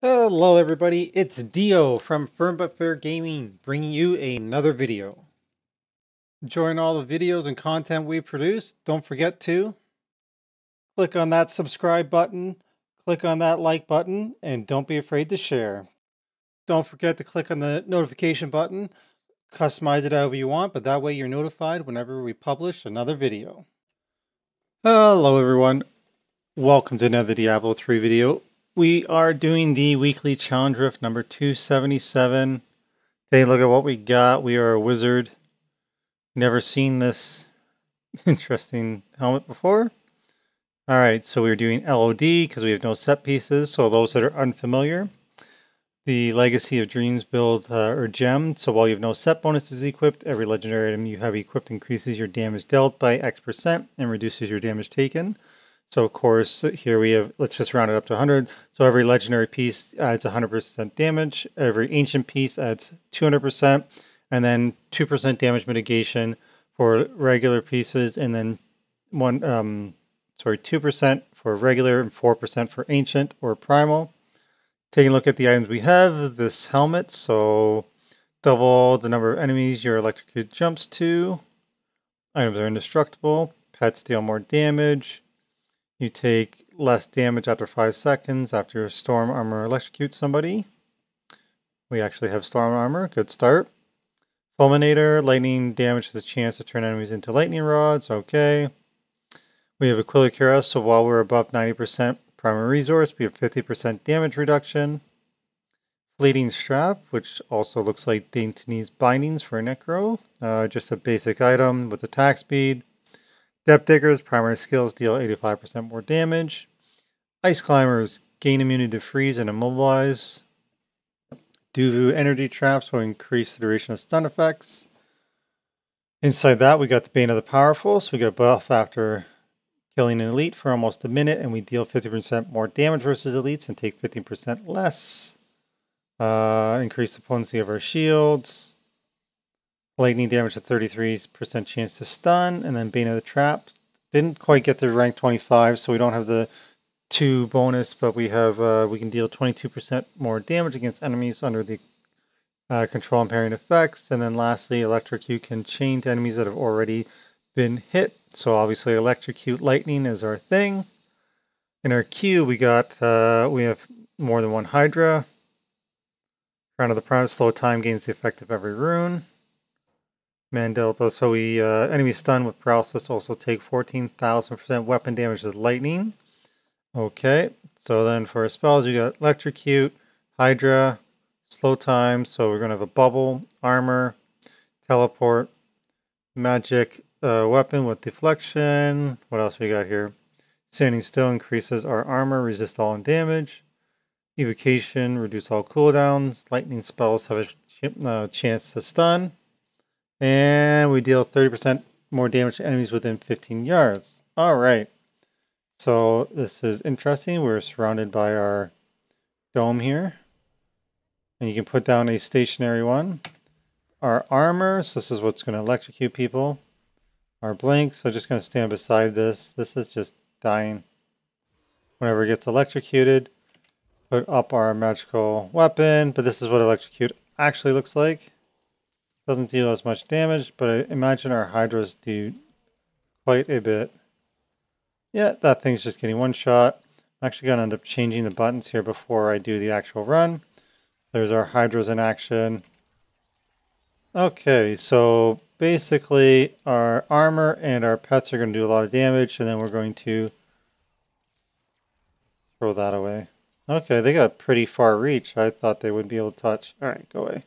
Hello everybody, it's Dio from Firm But Fair Gaming, bringing you another video. Enjoying all the videos and content we produce, don't forget to click on that subscribe button, click on that like button, and don't be afraid to share. Don't forget to click on the notification button, customize it however you want, but that way you're notified whenever we publish another video. Hello everyone, welcome to another Diablo 3 video. We are doing the weekly challenge rift number 277. Take a look at what we got. We are a wizard. Never seen this interesting helmet before. Alright, so we're doing LOD because we have no set pieces. So those that are unfamiliar, the Legacy of Dreams build or gem. So while you have no set bonuses equipped, every legendary item you have equipped increases your damage dealt by X% and reduces your damage taken. So of course, here we have, let's just round it up to 100. So every legendary piece adds 100% damage. Every ancient piece adds 200%. And then 2% damage mitigation for regular pieces. And then 2% for regular and 4% for ancient or primal. Taking a look at the items we have, this helmet. So double the number of enemies your electrocute jumps to. Items are indestructible. Pets deal more damage. You take less damage after 5 seconds after your storm armor electrocutes somebody. We actually have storm armor. Good start. Fulminator. Lightning damage has a chance to turn enemies into lightning rods. Okay. We have Aquila Cuirass, so while we're above 90% primary resource, we have 50% damage reduction. Fleeting Strap, which also looks like Dainty's Bindings for Necro. Just a basic item with attack speed. Depth Diggers, primary skills deal 85% more damage. Ice Climbers, gain immunity to freeze and immobilize. Duvu Energy Traps will increase the duration of stun effects. Inside that, we got the Bane of the Powerful, so we got buff after killing an elite for almost a minute, and we deal 50% more damage versus elites and take 15% less. Increase the potency of our shields. Lightning damage at 33% chance to stun, and then Bane of the Trap. Didn't quite get to rank 25, so we don't have the 2 bonus, but we have we can deal 22% more damage against enemies under the control and parrying effects. And then lastly, Electrocute can chain to enemies that have already been hit. So obviously Electrocute Lightning is our thing. In our queue, we got we have more than one Hydra. Crown of the Prime, slow time gains the effect of every rune. Delta, so we enemies stunned with paralysis also take 14,000% weapon damage as lightning. Okay, so then for our spells, we got Electrocute, Hydra, slow time, so we're going to have a bubble, armor, teleport, magic weapon with deflection. What else we got here? Standing still increases our armor, resist all damage. Evocation, reduce all cooldowns. Lightning spells have a chance to stun. And we deal 30% more damage to enemies within 15 yards. Alright. So this is interesting. We're surrounded by our dome here. And you can put down a stationary one. Our armor, so this is what's going to electrocute people. Our blink, so just going to stand beside this. This is just dying. Whenever it gets electrocuted, put up our magical weapon. But this is what electrocute actually looks like. Doesn't deal as much damage, but I imagine our Hydras do quite a bit. Yeah, that thing's just getting one shot. I'm actually going to end up changing the buttons here before I do the actual run. There's our Hydras in action. Okay, so basically our armor and our pets are going to do a lot of damage, and then we're going to throw that away. Okay, they got pretty far reach. I thought they would be able to touch. Alright, go away.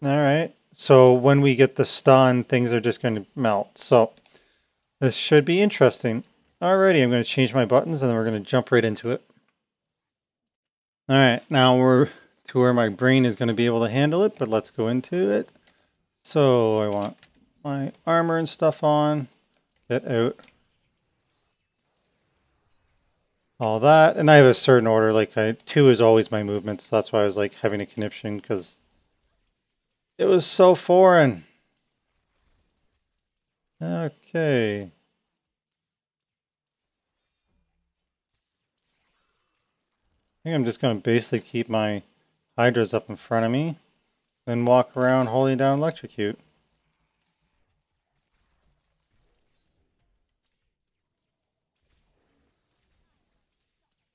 Alright, so when we get the stun, things are just going to melt. So this should be interesting. Alrighty, I'm going to change my buttons and then we're going to jump right into it. Alright, now we're to where my brain is going to be able to handle it, but let's go into it. So I want my armor and stuff on. Get out. All that. And I have a certain order, like 2 is always my movement, so that's why I was like having a conniption, because it was so foreign. Okay. think I'm just going to basically keep my hydras up in front of me, then walk around holding down electrocute.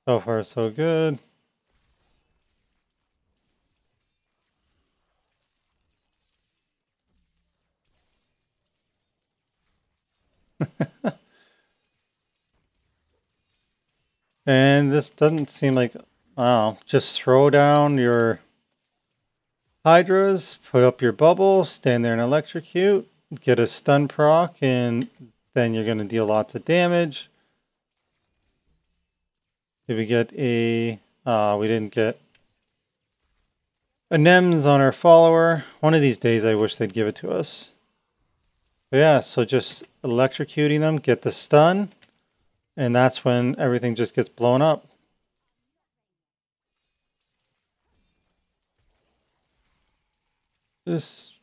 So far, so good. And this doesn't seem like, wow, just throw down your hydras, put up your bubble, stand there and electrocute, get a stun proc, and then you're going to deal lots of damage. Did we get a, we didn't get a NEMS on our follower. One of these days I wish they'd give it to us. But yeah, so just electrocuting them, get the stun, and that's when everything just gets blown up. This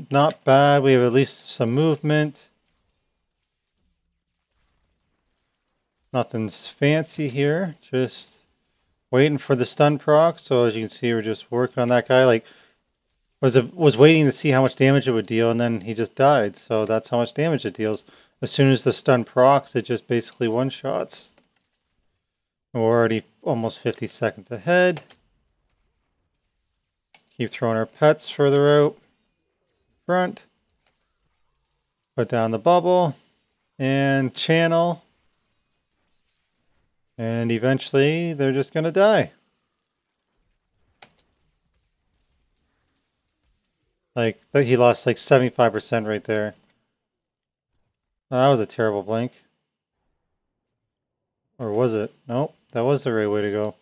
not bad. We have at least some movement. Nothing's fancy here. Just waiting for the stun proc. So as you can see, we're just working on that guy. Like was waiting to see how much damage it would deal, and then he just died. So that's how much damage it deals. As soon as the stun procs, it just basically one-shots. We're already almost 50 seconds ahead. Keep throwing our pets further out front. Put down the bubble and channel. And eventually they're just going to die. Like he lost like 75% right there. Oh, that was a terrible blink. Or was it? Nope, that was the right way to go.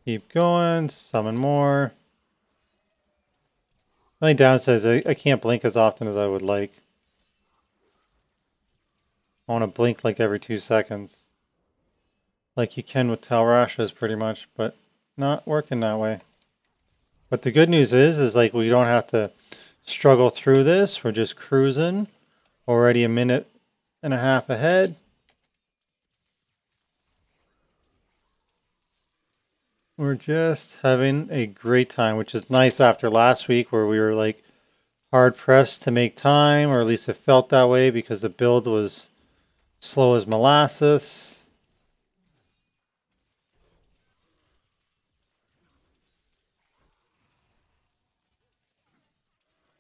Keep going, summon more. The only downside is I can't blink as often as I would like. I want to blink like every 2 seconds. Like you can with Talrashas pretty much, but not working that way. But the good news is like we don't have to struggle through this. We're just cruising. Already a minute and a half ahead. We're just having a great time, which is nice after last week where we were like hard pressed to make time, or at least it felt that way because the build was slow as molasses.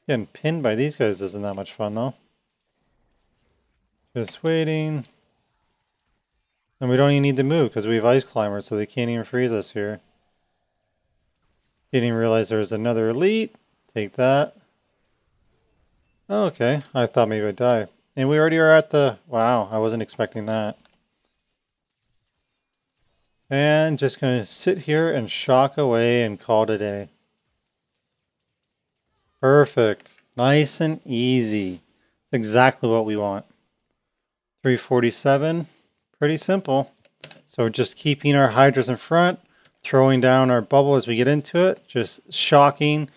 Getting pinned by these guys isn't that much fun though. Just waiting. And we don't even need to move because we have ice climbers, so they can't even freeze us here. Didn't even realize there was another elite. Take that. Oh, okay, I thought maybe I'd die. And we already are at the... Wow, I wasn't expecting that. And just going to sit here and shock away and call it a day. Perfect. Nice and easy. Exactly what we want. 347. Pretty simple. So we're just keeping our hydras in front, throwing down our bubble as we get into it. Just shocking.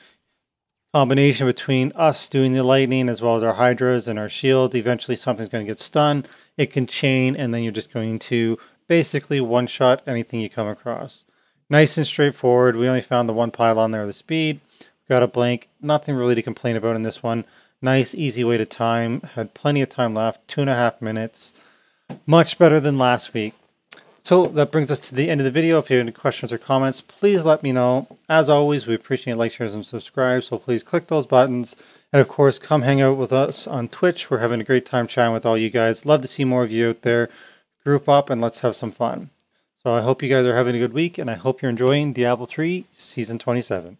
Combination between us doing the lightning as well as our hydras and our shield. Eventually something's going to get stunned. It can chain, and then you're just going to basically one-shot anything you come across. Nice and straightforward. We only found the one pylon there, the speed. Got a blank. Nothing really to complain about in this one. Nice, easy way to time. Had plenty of time left. 2.5 minutes. Much better than last week. So that brings us to the end of the video. If you have any questions or comments, please let me know. As always, we appreciate like, shares, and subscribe. So please click those buttons. And of course, come hang out with us on Twitch. We're having a great time chatting with all you guys. Love to see more of you out there. Group up and let's have some fun. So I hope you guys are having a good week, and I hope you're enjoying Diablo 3 Season 27.